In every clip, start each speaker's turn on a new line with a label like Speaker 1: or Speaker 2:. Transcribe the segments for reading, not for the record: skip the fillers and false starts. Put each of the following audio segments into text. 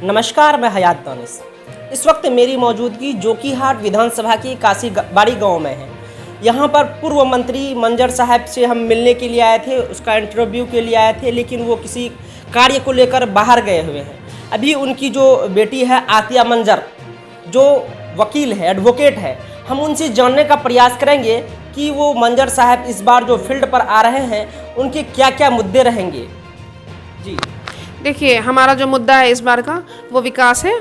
Speaker 1: नमस्कार, मैं हयात दानिश। इस वक्त मेरी मौजूदगी जोकीहाट विधानसभा की काशीबाड़ी गांव में है। यहाँ पर पूर्व मंत्री मंजर साहब से हम मिलने के लिए आए थे, उसका इंटरव्यू के लिए आए थे, लेकिन वो किसी कार्य को लेकर बाहर गए हुए हैं। अभी उनकी जो बेटी है आतिया मंजर, जो वकील है, एडवोकेट है, हम उनसे जानने का प्रयास करेंगे कि वो मंजर साहब इस बार जो फील्ड पर आ रहे हैं उनके क्या क्या मुद्दे रहेंगे। जी
Speaker 2: देखिए, हमारा जो मुद्दा है इस बार का वो विकास है।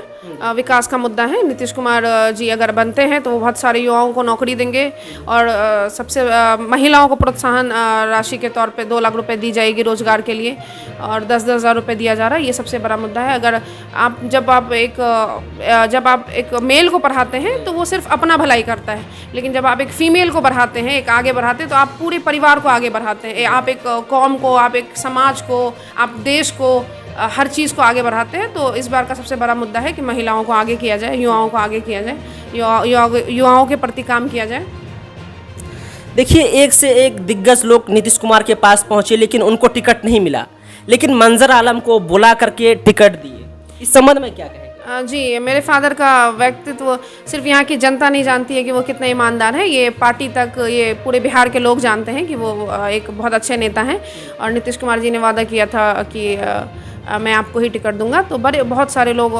Speaker 2: विकास का मुद्दा है। नीतीश कुमार जी अगर बनते हैं तो वो बहुत सारे युवाओं को नौकरी देंगे और सबसे महिलाओं को प्रोत्साहन राशि के तौर पे 2 लाख रुपए दी जाएगी रोजगार के लिए और 10-10 हज़ार रुपये दिया जा रहा है। ये सबसे बड़ा मुद्दा है। अगर आप जब आप एक मेल को पढ़ाते हैं तो वो सिर्फ अपना भलाई करता है, लेकिन जब आप एक फीमेल को बढ़ाते हैं, एक आगे बढ़ाते हैं, तो आप पूरे परिवार को आगे बढ़ाते हैं। आप एक कौम को, आप एक समाज को, आप देश को, हर चीज़ को आगे बढ़ाते हैं। तो इस बार का सबसे बड़ा मुद्दा है कि महिलाओं को आगे किया जाए, युवाओं को आगे किया जाए, युवाओं के प्रति काम किया जाए।
Speaker 1: देखिए, एक से एक दिग्गज लोग नीतीश कुमार के पास पहुंचे, लेकिन उनको टिकट नहीं मिला, लेकिन मंजर आलम को बुला करके टिकट दिए। इस संबंध में क्या कहेंगे?
Speaker 2: जी, मेरे फादर का व्यक्तित्व सिर्फ यहाँ की जनता नहीं जानती है कि वो कितने ईमानदार हैं, ये पार्टी तक, ये पूरे बिहार के लोग जानते हैं कि वो एक बहुत अच्छे नेता हैं। और नीतीश कुमार जी ने वादा किया था कि मैं आपको ही टिकट दूंगा, तो बहुत सारे लोग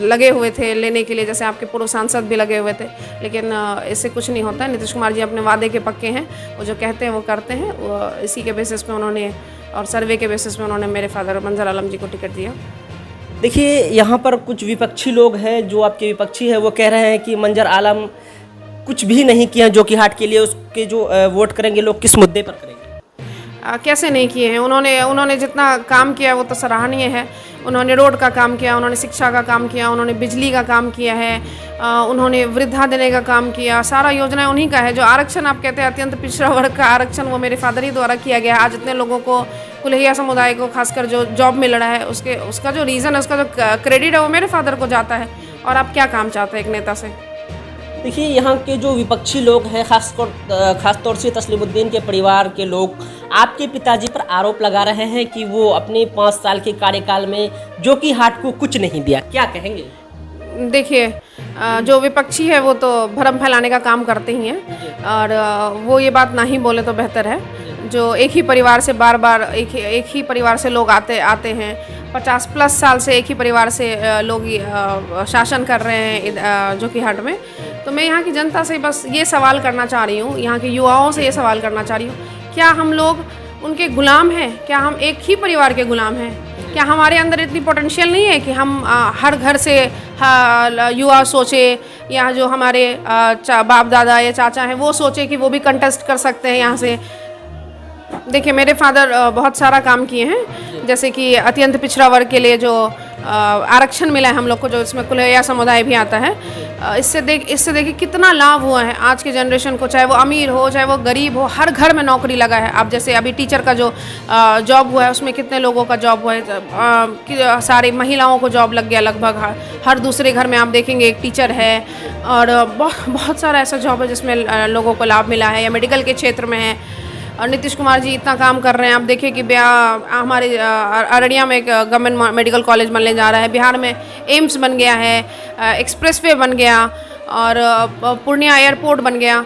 Speaker 2: लगे हुए थे लेने के लिए, जैसे आपके पूर्व सांसद भी लगे हुए थे, लेकिन इससे कुछ नहीं होता है। नीतीश कुमार जी अपने वादे के पक्के हैं, वो जो कहते हैं वो करते हैं। इसी के बेसिस पे उन्होंने, और सर्वे के बेसिस पे उन्होंने मेरे फादर मंजर आलम जी को टिकट दिया।
Speaker 1: देखिए, यहाँ पर कुछ विपक्षी लोग हैं, जो आपके विपक्षी हैं, वो कह रहे हैं कि मंजर आलम कुछ भी नहीं किया जोकीहाट के लिए, उसके जो वोट करेंगे लोग किस मुद्दे पर करेंगे?
Speaker 2: कैसे नहीं किए हैं? उन्होंने जितना काम किया वो तो सराहनीय है। उन्होंने रोड का काम किया, उन्होंने शिक्षा का काम किया, उन्होंने बिजली का काम किया है, उन्होंने वृद्धा देने का काम किया। सारा योजना उन्हीं का है। जो आरक्षण आप कहते हैं, अत्यंत पिछड़ा वर्ग का आरक्षण, वो मेरे फादर ही द्वारा किया गया। आज इतने लोगों को, कुल्हिया समुदाय को खासकर जो जॉब मिल रहा है, उसका जो रीज़न है, उसका जो क्रेडिट है, वो मेरे फादर को जाता है। और आप क्या काम चाहते हैं एक नेता से?
Speaker 1: देखिए, यहाँ के जो विपक्षी लोग हैं, खासतौर से तस्लीमुद्दीन के परिवार के लोग आपके पिताजी पर आरोप लगा रहे हैं कि वो अपने 5 साल के कार्यकाल में जोकीहाट को कुछ नहीं दिया। क्या कहेंगे?
Speaker 2: देखिए, जो विपक्षी है वो तो भ्रम फैलाने का काम करते ही हैं, और वो ये बात ना ही बोले तो बेहतर है। जो एक ही परिवार से बार-बार एक ही परिवार से लोग आते हैं, 50+ साल से एक ही परिवार से लोग शासन कर रहे हैं जोकीहाट में। तो मैं यहाँ की जनता से बस ये सवाल करना चाह रही हूँ, यहाँ के युवाओं से ये सवाल करना चाह रही हूँ, क्या हम लोग उनके गुलाम हैं? क्या हम एक ही परिवार के गुलाम हैं? क्या हमारे अंदर इतनी पोटेंशियल नहीं है कि हम हर घर से युवा सोचे, या जो हमारे बाप दादा या चाचा हैं वो सोचे कि वो भी कंटेस्ट कर सकते हैं यहाँ से? देखिए, मेरे फादर बहुत सारा काम किए हैं, जैसे कि अत्यंत पिछड़ा वर्ग के लिए जो आरक्षण मिला है हम लोग को, जो इसमें कुल्हिया समुदाय भी आता है। इससे देखिए कितना लाभ हुआ है आज के जनरेशन को, चाहे वो अमीर हो चाहे वो गरीब हो, हर घर में नौकरी लगा है। आप जैसे अभी टीचर का जो जॉब हुआ है, उसमें कितने लोगों का जॉब हुआ है? सारी महिलाओं को जॉब लग गया लगभग। हर दूसरे घर में आप देखेंगे एक टीचर है, और बहुत सारा ऐसा जॉब है जिसमें लोगों को लाभ मिला है, या मेडिकल के क्षेत्र में है। और नीतीश कुमार जी इतना काम कर रहे हैं। आप देखिए कि हमारे अररिया में एक गवर्नमेंट मेडिकल कॉलेज बनने जा रहा है, बिहार में एम्स बन गया है, एक्सप्रेसवे बन गया, और पूर्णिया एयरपोर्ट बन गया।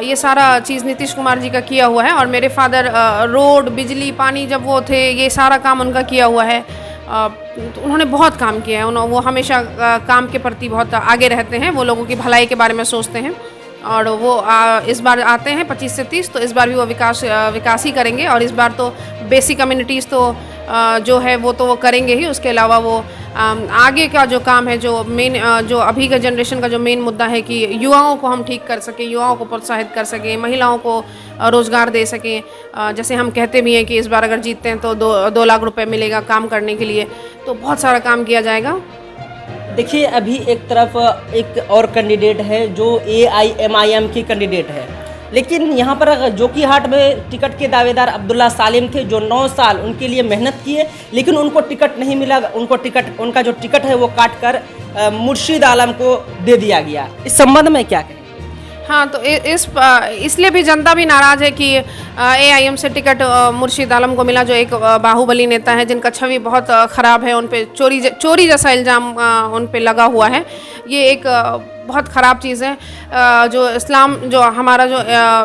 Speaker 2: ये सारा चीज़ नीतीश कुमार जी का किया हुआ है। और मेरे फादर रोड, बिजली, पानी, जब वो थे, ये सारा काम उनका किया हुआ है। तो उन्होंने बहुत काम किया है। वो हमेशा काम के प्रति बहुत आगे रहते हैं, वो लोगों की भलाई के बारे में सोचते हैं। और वो इस बार आते हैं 25 से 30, तो इस बार भी वो विकास ही करेंगे। और इस बार तो बेसिक कम्युनिटीज़ तो जो है वो तो वो करेंगे ही। उसके अलावा वो आगे का जो काम है, जो मेन, जो अभी का जनरेशन का जो मेन मुद्दा है कि युवाओं को हम ठीक कर सकें, युवाओं को प्रोत्साहित कर सकें, महिलाओं को रोज़गार दे सकें। जैसे हम कहते भी हैं कि इस बार अगर जीतते हैं तो 2 लाख रुपए मिलेगा काम करने के लिए, तो बहुत सारा काम किया जाएगा।
Speaker 1: देखिए, अभी एक तरफ एक और कैंडिडेट है जो AIMIM की कैंडिडेट है, लेकिन यहाँ पर जोकीहाट में टिकट के दावेदार अब्दुल्ला सालिम थे, जो 9 साल उनके लिए मेहनत किए, लेकिन उनको टिकट नहीं मिला। उनका जो टिकट है वो काट कर मुर्शीद आलम को दे दिया गया। इस संबंध में क्या कहें?
Speaker 2: हाँ, तो इसलिए भी जनता भी नाराज़ है कि एआईएम से टिकट मुर्शीद आलम को मिला, जो एक बाहुबली नेता है जिनका छवि बहुत ख़राब है, उन पे चोरी जैसा इल्ज़ाम उन पे लगा हुआ है। ये एक बहुत ख़राब चीज़ है। जो हमारा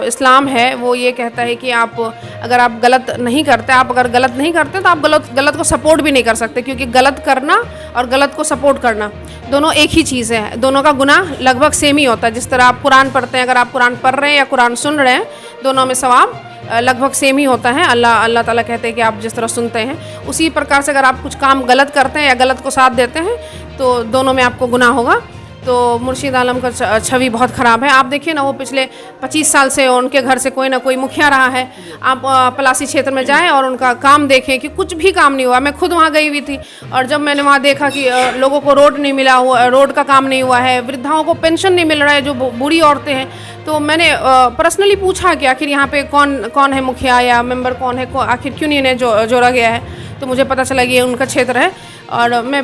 Speaker 2: इस्लाम है वो ये कहता है कि आप अगर आप गलत नहीं करते, तो आप गलत को सपोर्ट भी नहीं कर सकते, क्योंकि गलत करना और गलत को सपोर्ट करना दोनों एक ही चीज़ है। दोनों का गुनाह लगभग सेम ही होता है। जिस तरह आप कुरान पढ़ते हैं, अगर आप कुरान पढ़ रहे हैं या कुरान सुन रहे हैं, दोनों में सवाब लगभग सेम ही होता है। अल्लाह ताला कहते हैं कि आप जिस तरह सुनते हैं, उसी प्रकार से अगर आप कुछ काम गलत करते हैं या गलत को साथ देते हैं, तो दोनों में आपको गुनाह होगा। तो मुर्शीद आलम का छवि बहुत ख़राब है। आप देखिए ना, वो पिछले 25 साल से उनके घर से कोई ना कोई मुखिया रहा है। आप पलासी क्षेत्र में जाएं और उनका काम देखें कि कुछ भी काम नहीं हुआ। मैं खुद वहाँ गई हुई थी, और जब मैंने वहाँ देखा कि लोगों को रोड नहीं मिला हुआ, रोड का काम नहीं हुआ है, वृद्धाओं को पेंशन नहीं मिल रहा है, जो बूढ़ी औरतें हैं, तो मैंने पर्सनली पूछा कि आखिर यहाँ पे कौन है मुखिया या मेंबर कौन है, आखिर क्यों नहीं इन्हें जोड़ा गया है। तो मुझे पता चला कि ये उनका क्षेत्र है, और मैं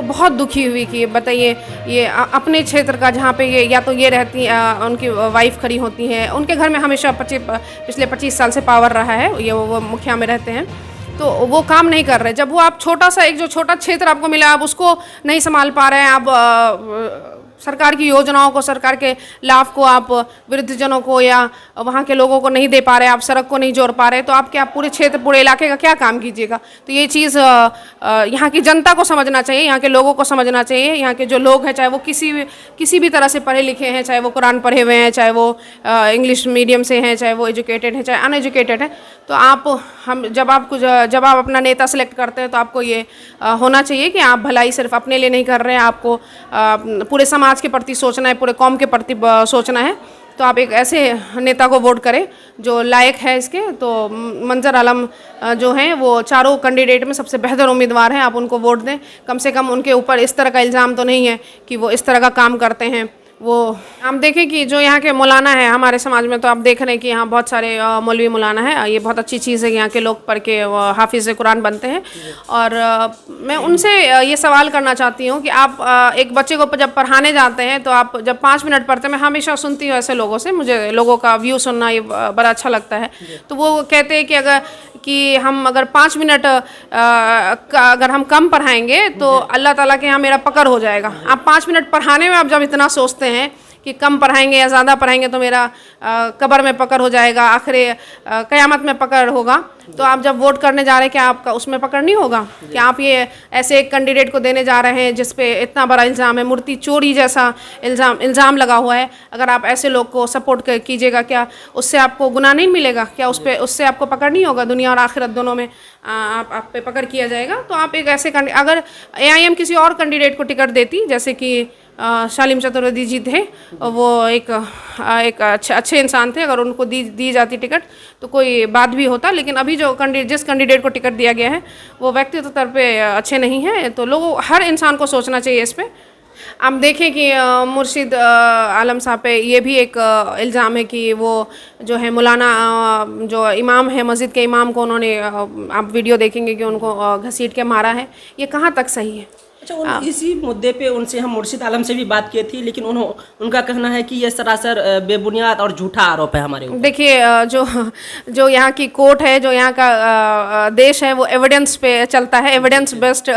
Speaker 2: बहुत दुखी हुई कि बताइए, ये अपने क्षेत्र का, जहाँ पे ये या तो ये रहती उनकी वाइफ खड़ी होती हैं, उनके घर में हमेशा पिछले 25 साल से पावर रहा है, ये वो मुखिया में रहते हैं, तो वो काम नहीं कर रहे। जब वो आप जो छोटा क्षेत्र आपको मिला, आप उसको नहीं संभाल पा रहे हैं, आप सरकार की योजनाओं को, सरकार के लाभ को आप वृद्धजनों को या वहाँ के लोगों को नहीं दे पा रहे, आप सड़क को नहीं जोड़ पा रहे, तो आप क्या पूरे इलाके का क्या काम कीजिएगा। तो ये चीज़ यहाँ की जनता को समझना चाहिए, यहाँ के लोगों को समझना चाहिए। यहाँ के जो लोग हैं, चाहे वो किसी भी तरह से पढ़े लिखे हैं, चाहे वो कुरान पढ़े हुए हैं, चाहे वो इंग्लिश मीडियम से हैं, चाहे वो एजुकेटेड हैं, चाहे अनएजुकेटेड हैं, तो जब आप अपना नेता सेलेक्ट करते हैं, तो आपको ये होना चाहिए कि आप भलाई सिर्फ अपने लिए नहीं कर रहे हैं, आपको पूरे समाज के प्रति सोचना है, पूरे कौम के प्रति सोचना है। तो आप एक ऐसे नेता को वोट करें जो लायक है इसके। तो मंजर आलम जो हैं, वो चारों कैंडिडेट में सबसे बेहतर उम्मीदवार हैं, आप उनको वोट दें। कम से कम उनके ऊपर इस तरह का इल्ज़ाम तो नहीं है कि वो इस तरह का काम करते हैं। वो हम देखें कि जो यहाँ के मौलाना है हमारे समाज में, तो आप देख रहे हैं कि यहाँ बहुत सारे मौलवी मौलाना है। ये बहुत अच्छी चीज़ है कि यहाँ के लोग पढ़ के हाफिज़ कुरान बनते हैं। और मैं उनसे ये सवाल करना चाहती हूँ कि आप एक बच्चे को जब पढ़ाने जाते हैं, तो आप जब 5 मिनट पढ़ते हैं, मैं हमेशा सुनती हूँ ऐसे लोगों से, मुझे लोगों का व्यू सुनना ये बड़ा अच्छा लगता है। तो वो कहते हैं कि हम अगर 5 मिनट अगर हम कम पढ़ाएंगे, तो अल्लाह ताला के यहाँ मेरा पकड़ हो जाएगा। आप 5 मिनट पढ़ाने में आप जब इतना सोचते हैं कि कम पढ़ाएंगे या ज़्यादा पढ़ाएंगे तो मेरा कब्र में पकड़ हो जाएगा, आखिर क़यामत में पकड़ होगा, तो आप जब वोट करने जा रहे हैं, क्या आपका उसमें पकड़ नहीं होगा? क्या आप ये ऐसे एक कैंडिडेट को देने जा रहे हैं जिस पे इतना बड़ा इल्ज़ाम है, मूर्ति चोरी जैसा इल्ज़ाम लगा हुआ है? अगर आप ऐसे लोग को सपोर्ट कीजिएगा, क्या उससे आपको गुनाह नहीं मिलेगा? क्या उससे आपको पकड़ नहीं होगा? दुनिया और आखिरत दोनों में आप पे पकड़ किया जाएगा। तो आप एक ऐसे अगर एआईएम किसी और कैंडिडेट को टिकट देती, जैसे कि शालिम चतुर्वेदी जी थे, वो एक अच्छे इंसान थे, अगर उनको दी जाती टिकट तो कोई बात भी होता। लेकिन अभी जिस कैंडिडेट को टिकट दिया गया है, वो व्यक्तिगत तौर पे अच्छे नहीं हैं। तो हर इंसान को सोचना चाहिए इस पर। आप देखें कि मुर्शीद आलम साहब पे ये भी एक इल्ज़ाम है कि वो जो है मौलाना जो इमाम है, मस्जिद के इमाम को उन्होंने, आप वीडियो देखेंगे कि उनको घसीट के मारा है। ये कहाँ तक सही है?
Speaker 1: अच्छा, इसी मुद्दे पे उनसे हम मुर्शीद आलम से भी बात की थी, लेकिन उनका कहना है कि यह सरासर बेबुनियाद और झूठा आरोप है हमारे ऊपर।
Speaker 2: देखिए, जो यहाँ की कोर्ट है, जो यहाँ का देश है, वो एविडेंस पे चलता है, एविडेंस बेस्ड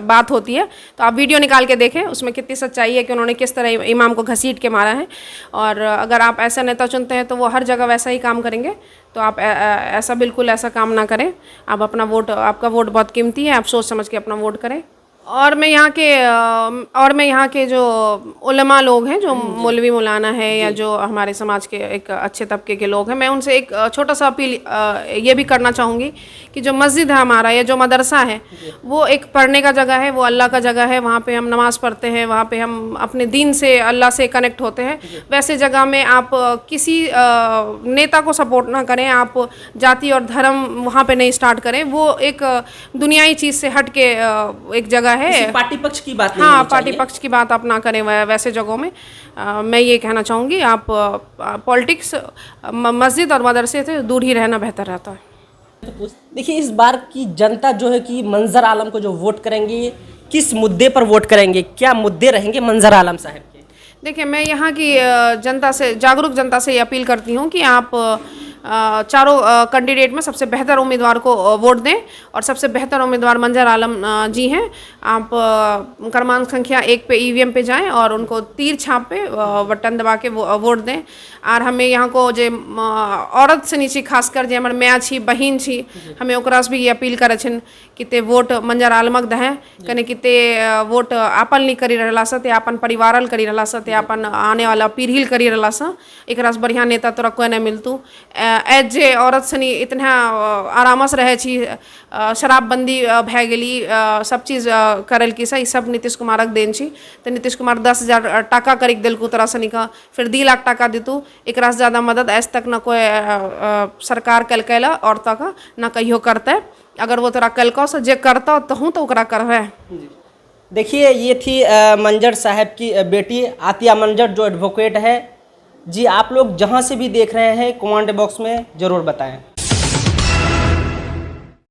Speaker 2: बात होती है। तो आप वीडियो निकाल के देखें, उसमें कितनी सच्चाई है कि उन्होंने किस तरह इमाम को घसीट के मारा है। और अगर आप ऐसा नेता चुनते हैं तो वो हर जगह वैसा ही काम करेंगे। तो आप बिल्कुल ऐसा काम ना करें। आप आपका वोट बहुत कीमती है, आप सोच समझ के अपना वोट करें। और मैं यहाँ के जो उलमा लोग हैं, जो मौलवी मौलाना है, या जो हमारे समाज के एक अच्छे तबके के लोग हैं, मैं उनसे एक छोटा सा अपील ये भी करना चाहूँगी कि जो मस्जिद है हमारा, या जो मदरसा है, वो एक पढ़ने का जगह है, वो अल्लाह का जगह है। वहाँ पे हम नमाज़ पढ़ते हैं, वहाँ पे हम अपने दीन से, अल्लाह से कनेक्ट होते हैं। वैसे जगह में आप किसी नेता को सपोर्ट ना करें, आप जाति और धर्म वहाँ पे नहीं स्टार्ट करें। वो एक दुनियाई चीज़ से हट के एक जगह है।
Speaker 1: पार्टी पक्ष की बात नहीं,
Speaker 2: हाँ, पार्टी पक्ष की बात आप ना करें वैसे जगहों में। मैं ये कहना चाहूँगी, आप पॉलिटिक्स, मस्जिद और मदरसे से दूर ही रहना बेहतर रहता है।
Speaker 1: देखिए, इस बार की जनता जो है कि मंजर आलम को जो वोट करेंगे, किस मुद्दे पर वोट करेंगे, क्या मुद्दे रहेंगे मंजर आलम साहब के?
Speaker 2: देखिए, मैं यहाँ की जनता से, जागरूक जनता से ये अपील करती हूँ कि आप चारों कैंडिडेट में सबसे बेहतर उम्मीदवार को वोट दें, और सबसे बेहतर उम्मीदवार मंजर आलम जी हैं। आप क्रमांक संख्या 1 पे ईवीएम पे जाएं और उनको तीर छाप पे बटन दबा के वोट दें। और हमें यहाँ को जे औरत से नीचे खासकर जे हमारे माँ छी, बहन छी, हमें ओकरा से भी ये अपील करे छिन कि ते वोट मंजर आलमक दहें, कने कि ते वोट आपन ली करी रहला सा, ते अपन परिवारल करी रहला सा, ते अपन आने वाला पीढ़ी करी रहला सा। एकरा से बढ़िया नेता तोरा कोई नहीं मिलतू। एज जे औरत सनी इतना आराम से रहे छी, शराबबंदी भै गेली, सब चीज़ करल की सही, सब नीतीश कुमारक देन छी। तो नीतीश कुमार 10,000 टाका करिक दिलकू तोरा सनी का, फिर 2 लाख टाका देतू। एकरा से ज़्यादा मदद आज तक न कोई सरकार कल औरता का न कहियो करते। अगर वो तोरा कलको से जे करता तो हूँ तो ओकरा करवे।
Speaker 1: देखिए, ये थी मंजर साहब की बेटी आतिया मंजर, जो एडवोकेट है। जी, आप लोग जहाँ से भी देख रहे हैं कमेंट बॉक्स में ज़रूर बताएं।